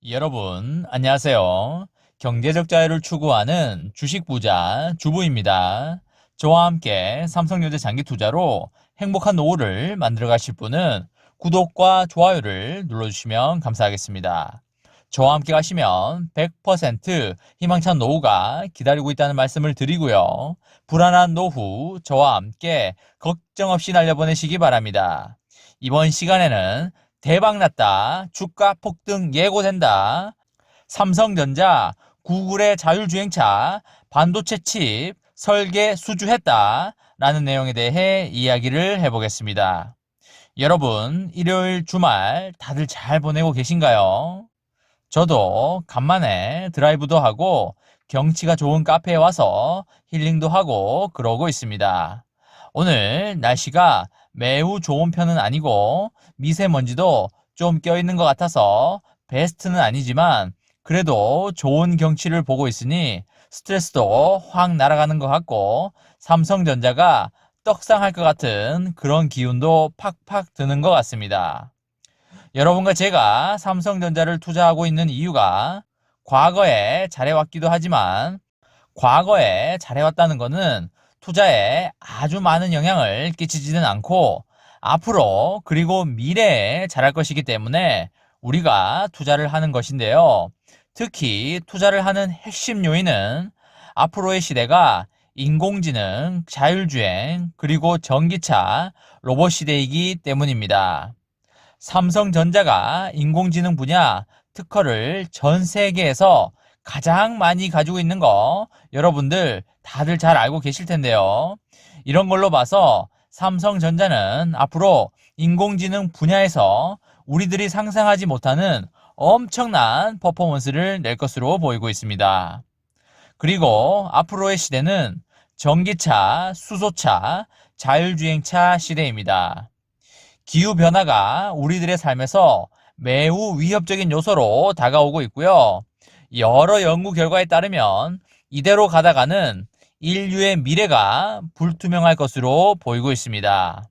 여러분, 안녕하세요. 경제적 자유를 추구하는 주식 부자 주부입니다. 저와 함께 삼성전자 장기 투자로 행복한 노후를 만들어 가실 분은 구독과 좋아요를 눌러주시면 감사하겠습니다. 저와 함께 가시면 100% 희망찬 노후가 기다리고 있다는 말씀을 드리고요. 불안한 노후 저와 함께 걱정 없이 날려보내시기 바랍니다. 이번 시간에는 대박났다. 주가 폭등 예고된다. 삼성전자, 구글의 자율주행차, 반도체 칩, 설계 수주했다. 라는 내용에 대해 이야기를 해보겠습니다. 여러분, 일요일 주말 다들 잘 보내고 계신가요? 저도 간만에 드라이브도 하고 경치가 좋은 카페에 와서 힐링도 하고 그러고 있습니다. 오늘 날씨가 매우 좋은 편은 아니고 미세먼지도 좀 껴있는 것 같아서 베스트는 아니지만 그래도 좋은 경치를 보고 있으니 스트레스도 확 날아가는 것 같고 삼성전자가 떡상할 것 같은 그런 기운도 팍팍 드는 것 같습니다. 여러분과 제가 삼성전자를 투자하고 있는 이유가 과거에 잘해왔기도 하지만 과거에 잘해왔다는 것은 투자에 아주 많은 영향을 끼치지는 않고 앞으로 그리고 미래에 잘할 것이기 때문에 우리가 투자를 하는 것인데요. 특히 투자를 하는 핵심 요인은 앞으로의 시대가 인공지능, 자율주행, 그리고 전기차, 로봇 시대이기 때문입니다. 삼성전자가 인공지능 분야 특허를 전 세계에서 가장 많이 가지고 있는 거 여러분들 다들 잘 알고 계실 텐데요. 이런 걸로 봐서 삼성전자는 앞으로 인공지능 분야에서 우리들이 상상하지 못하는 엄청난 퍼포먼스를 낼 것으로 보이고 있습니다. 그리고 앞으로의 시대는 전기차, 수소차, 자율주행차 시대입니다. 기후변화가 우리들의 삶에서 매우 위협적인 요소로 다가오고 있고요. 여러 연구 결과에 따르면 이대로 가다가는 인류의 미래가 불투명할 것으로 보이고 있습니다.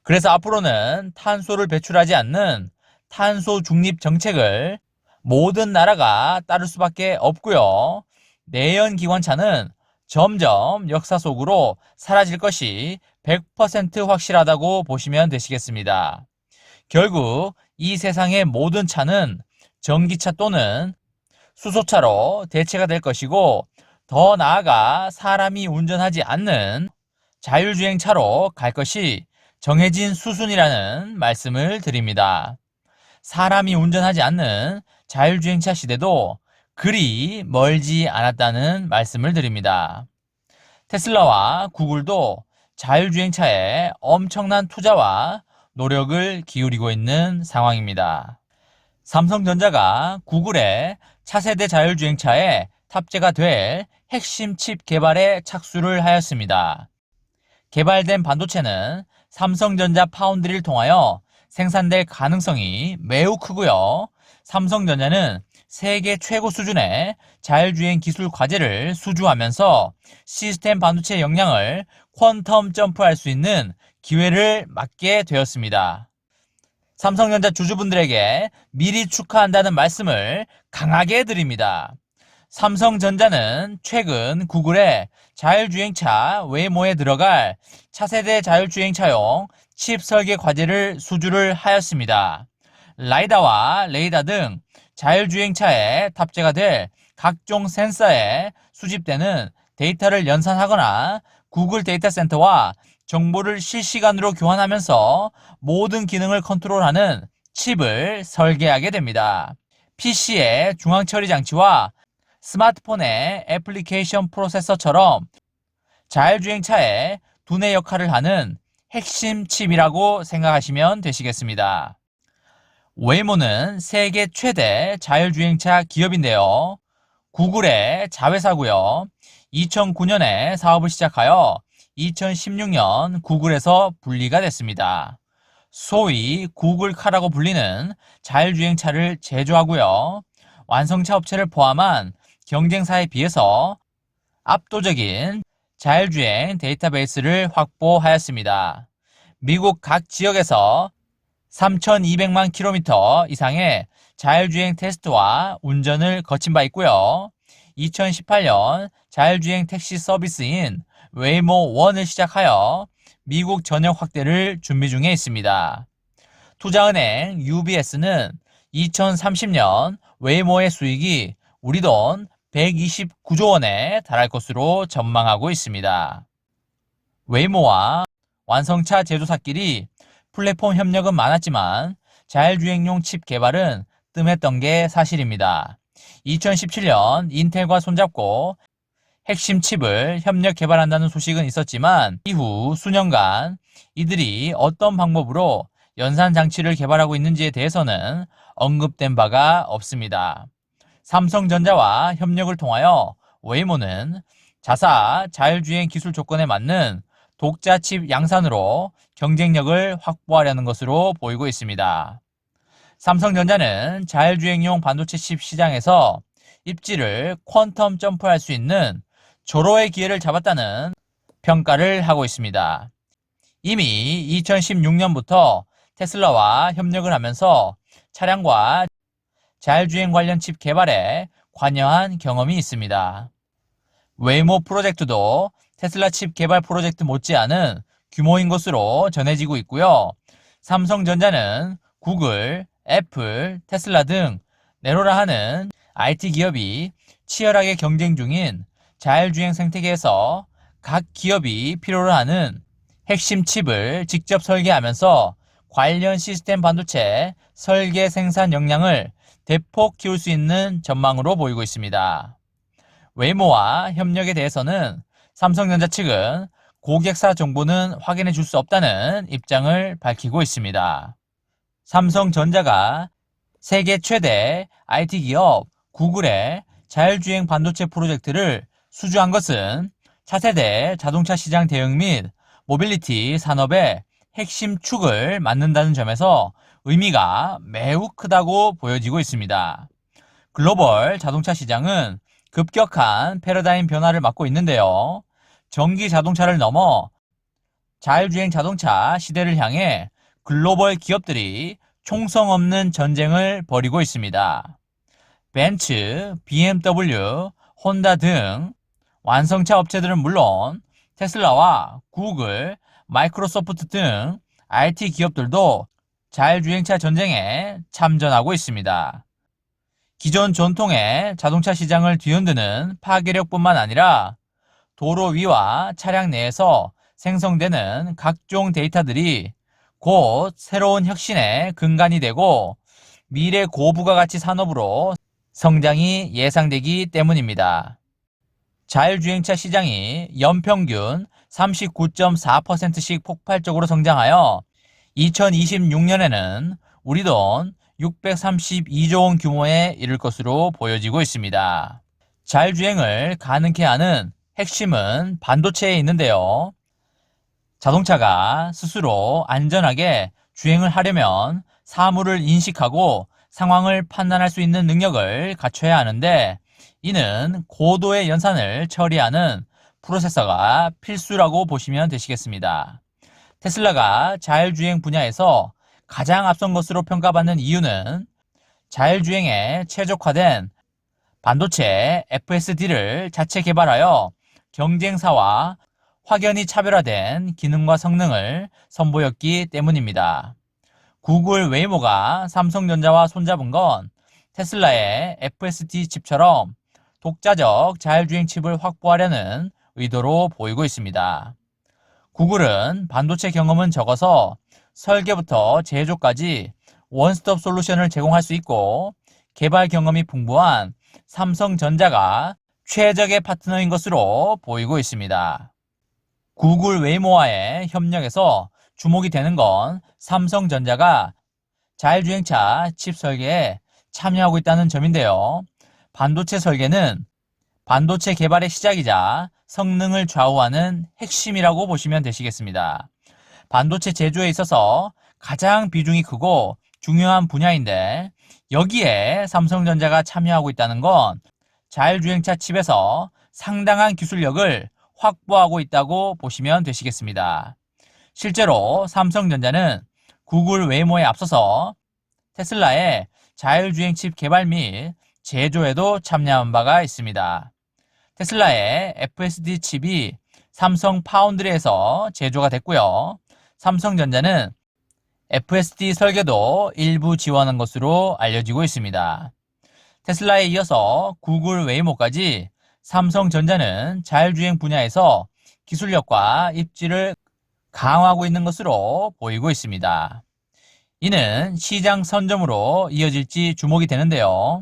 그래서 앞으로는 탄소를 배출하지 않는 탄소 중립 정책을 모든 나라가 따를 수밖에 없고요. 내연기관차는 점점 역사 속으로 사라질 것이 100% 확실하다고 보시면 되시겠습니다. 결국 이 세상의 모든 차는 전기차 또는 수소차로 대체가 될 것이고 더 나아가 사람이 운전하지 않는 자율주행차로 갈 것이 정해진 수순이라는 말씀을 드립니다. 사람이 운전하지 않는 자율주행차 시대도 그리 멀지 않았다는 말씀을 드립니다. 테슬라와 구글도 자율주행차에 엄청난 투자와 노력을 기울이고 있는 상황입니다. 삼성전자가 구글의 차세대 자율주행차에 탑재가 될 핵심 칩 개발에 착수를 하였습니다. 개발된 반도체는 삼성전자 파운드리를 통하여 생산될 가능성이 매우 크고요. 삼성전자는 세계 최고 수준의 자율주행 기술 과제를 수주하면서 시스템 반도체 역량을 퀀텀 점프할 수 있는 기회를 맞게 되었습니다. 삼성전자 주주분들에게 미리 축하한다는 말씀을 강하게 드립니다. 삼성전자는 최근 구글의 자율주행차 웨이모에 들어갈 차세대 자율주행차용 칩 설계 과제를 수주를 하였습니다. 라이다와 레이다 등 자율주행차에 탑재가 될 각종 센서에 수집되는 데이터를 연산하거나 구글 데이터 센터와 정보를 실시간으로 교환하면서 모든 기능을 컨트롤하는 칩을 설계하게 됩니다. PC의 중앙 처리 장치와 스마트폰의 애플리케이션 프로세서처럼 자율주행차에 두뇌 역할을 하는 핵심 칩이라고 생각하시면 되시겠습니다. 웨이모는 세계 최대 자율주행차 기업인데요. 구글의 자회사고요. 2009년에 사업을 시작하여 2016년 구글에서 분리가 됐습니다. 소위 구글카라고 불리는 자율주행차를 제조하고요. 완성차 업체를 포함한 경쟁사에 비해서 압도적인 자율주행 데이터베이스를 확보하였습니다. 미국 각 지역에서 3,200만 킬로미터 이상의 자율주행 테스트와 운전을 거친 바 있고요. 2018년 자율주행 택시 서비스인 웨이모 1을 시작하여 미국 전역 확대를 준비 중에 있습니다. 투자은행 UBS는 2030년 웨이모의 수익이 우리 돈 129조 원에 달할 것으로 전망하고 있습니다. 웨이모와 완성차 제조사끼리 플랫폼 협력은 많았지만 자율주행용 칩 개발은 뜸했던 게 사실입니다. 2017년 인텔과 손잡고 핵심 칩을 협력 개발한다는 소식은 있었지만 이후 수년간 이들이 어떤 방법으로 연산 장치를 개발하고 있는지에 대해서는 언급된 바가 없습니다. 삼성전자와 협력을 통하여 웨이모는 자사 자율주행 기술 조건에 맞는 독자 칩 양산으로 경쟁력을 확보하려는 것으로 보이고 있습니다. 삼성전자는 자율주행용 반도체 칩 시장에서 입지를 퀀텀 점프할 수 있는 절호의 기회를 잡았다는 평가를 하고 있습니다. 이미 2016년부터 테슬라와 협력을 하면서 차량과 자율주행 관련 칩 개발에 관여한 경험이 있습니다. 웨이모 프로젝트도 테슬라 칩 개발 프로젝트 못지않은 규모인 것으로 전해지고 있고요. 삼성전자는 구글, 애플, 테슬라 등 네로라 하는 IT 기업이 치열하게 경쟁 중인 자율주행 생태계에서 각 기업이 필요로 하는 핵심 칩을 직접 설계하면서 관련 시스템 반도체 설계 생산 역량을 대폭 키울 수 있는 전망으로 보이고 있습니다. 웨이모와 협력에 대해서는 삼성전자 측은 고객사 정보는 확인해 줄 수 없다는 입장을 밝히고 있습니다. 삼성전자가 세계 최대 IT 기업 구글의 자율주행 반도체 프로젝트를 수주한 것은 차세대 자동차 시장 대응 및 모빌리티 산업의 핵심 축을 맡는다는 점에서 의미가 매우 크다고 보여지고 있습니다. 글로벌 자동차 시장은 급격한 패러다임 변화를 맞고 있는데요. 전기 자동차를 넘어 자율주행 자동차 시대를 향해 글로벌 기업들이 총성 없는 전쟁을 벌이고 있습니다. 벤츠, BMW, 혼다 등 완성차 업체들은 물론 테슬라와 구글, 마이크로소프트 등 IT 기업들도 자율주행차 전쟁에 참전하고 있습니다. 기존 전통의 자동차 시장을 뒤흔드는 파괴력뿐만 아니라 도로 위와 차량 내에서 생성되는 각종 데이터들이 곧 새로운 혁신의 근간이 되고 미래 고부가가치 산업으로 성장이 예상되기 때문입니다. 자율주행차 시장이 연평균 39.4%씩 폭발적으로 성장하여 2026년에는 우리 돈 632조 원 규모에 이를 것으로 보여지고 있습니다. 자율주행을 가능케 하는 핵심은 반도체에 있는데요. 자동차가 스스로 안전하게 주행을 하려면 사물을 인식하고 상황을 판단할 수 있는 능력을 갖춰야 하는데 이는 고도의 연산을 처리하는 프로세서가 필수라고 보시면 되시겠습니다. 테슬라가 자율주행 분야에서 가장 앞선 것으로 평가받는 이유는 자율주행에 최적화된 반도체 FSD를 자체 개발하여 경쟁사와 확연히 차별화된 기능과 성능을 선보였기 때문입니다. 구글 웨이모가 삼성전자와 손잡은 건 테슬라의 FSD 칩처럼 독자적 자율주행 칩을 확보하려는 의도로 보이고 있습니다. 구글은 반도체 경험은 적어서 설계부터 제조까지 원스톱 솔루션을 제공할 수 있고 개발 경험이 풍부한 삼성전자가 최적의 파트너인 것으로 보이고 있습니다. 구글 웨이모와의 협력에서 주목이 되는 건 삼성전자가 자율주행차 칩 설계에 참여하고 있다는 점인데요. 반도체 설계는 반도체 개발의 시작이자 성능을 좌우하는 핵심이라고 보시면 되시겠습니다. 반도체 제조에 있어서 가장 비중이 크고 중요한 분야인데 여기에 삼성전자가 참여하고 있다는 건 자율주행차 칩에서 상당한 기술력을 확보하고 있다고 보시면 되시겠습니다. 실제로 삼성전자는 구글 웨이모에 앞서서 테슬라의 자율주행 칩 개발 및 제조에도 참여한 바가 있습니다. 테슬라의 FSD 칩이 삼성 파운드리에서 제조가 됐고요. 삼성전자는 FSD 설계도 일부 지원한 것으로 알려지고 있습니다. 테슬라에 이어서 구글 웨이모까지 삼성전자는 자율주행 분야에서 기술력과 입지를 강화하고 있는 것으로 보이고 있습니다. 이는 시장 선점으로 이어질지 주목이 되는데요.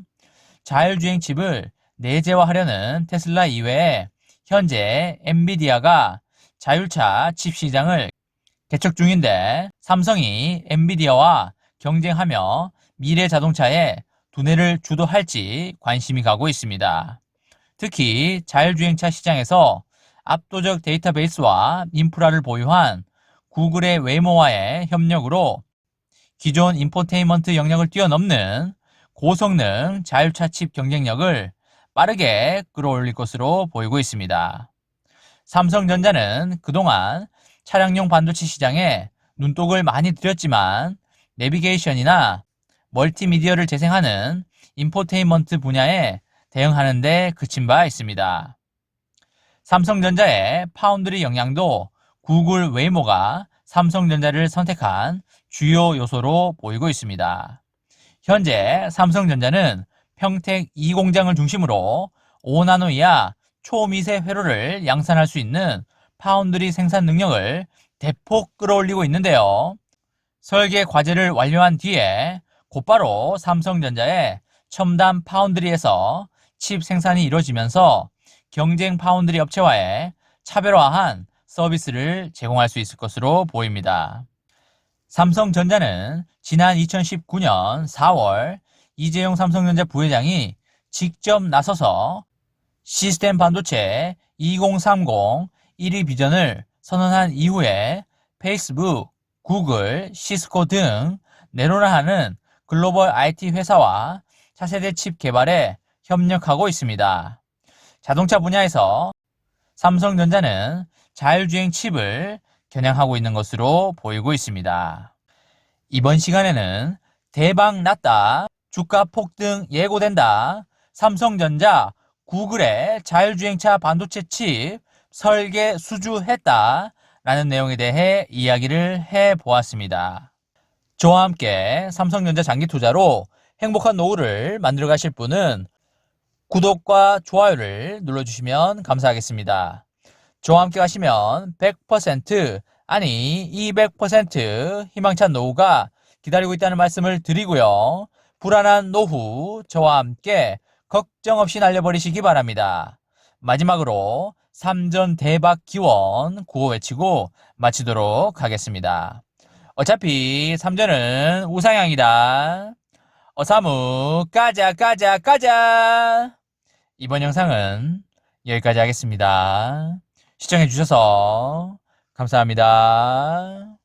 자율주행 칩을 내재화하려는 테슬라 이외에 현재 엔비디아가 자율차 칩 시장을 개척 중인데 삼성이 엔비디아와 경쟁하며 미래 자동차의 두뇌를 주도할지 관심이 가고 있습니다. 특히 자율주행차 시장에서 압도적 데이터베이스와 인프라를 보유한 구글의 웨이모와의 협력으로 기존 인포테인먼트 영역을 뛰어넘는 고성능 자율차 칩 경쟁력을 빠르게 끌어올릴 것으로 보이고 있습니다. 삼성전자는 그동안 차량용 반도체 시장에 눈독을 많이 들였지만 내비게이션이나 멀티미디어를 재생하는 인포테인먼트 분야에 대응하는 데 그친 바 있습니다. 삼성전자의 파운드리 역량도 구글 웨이모가 삼성전자를 선택한 주요 요소로 보이고 있습니다. 현재 삼성전자는 평택 2공장을 중심으로 5나노 이하 초미세 회로를 양산할 수 있는 파운드리 생산 능력을 대폭 끌어올리고 있는데요. 설계 과제를 완료한 뒤에 곧바로 삼성전자의 첨단 파운드리에서 칩 생산이 이루어지면서 경쟁 파운드리 업체와의 차별화한 서비스를 제공할 수 있을 것으로 보입니다. 삼성전자는 지난 2019년 4월 이재용 삼성전자 부회장이 직접 나서서 시스템 반도체 2030 1위 비전을 선언한 이후에 페이스북, 구글, 시스코 등 내로라 하는 글로벌 IT 회사와 차세대 칩 개발에 협력하고 있습니다. 자동차 분야에서 삼성전자는 자율주행 칩을 겨냥하고 있는 것으로 보이고 있습니다. 이번 시간에는 대박 났다, 주가 폭등 예고된다, 삼성전자, 구글의 자율주행차 반도체 칩 설계 수주했다 라는 내용에 대해 이야기를 해보았습니다. 저와 함께 삼성전자 장기 투자로 행복한 노후를 만들어 가실 분은 구독과 좋아요를 눌러주시면 감사하겠습니다. 저와 함께 가시면 100% 아니 200% 희망찬 노후가 기다리고 있다는 말씀을 드리고요. 불안한 노후 저와 함께 걱정 없이 날려버리시기 바랍니다. 마지막으로 3전 대박 기원 구호 외치고 마치도록 하겠습니다. 어차피 3전은 우상향이다. 어사무 까자 까자 까자. 이번 영상은 여기까지 하겠습니다. 시청해주셔서 감사합니다.